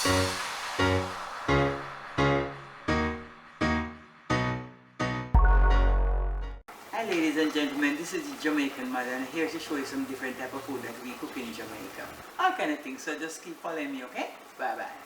Hi ladies and gentlemen, this is the Jamaican mother and I'm here to show you some different type of food that we cook in Jamaica. All kind of things, so just keep following me, okay? Bye bye.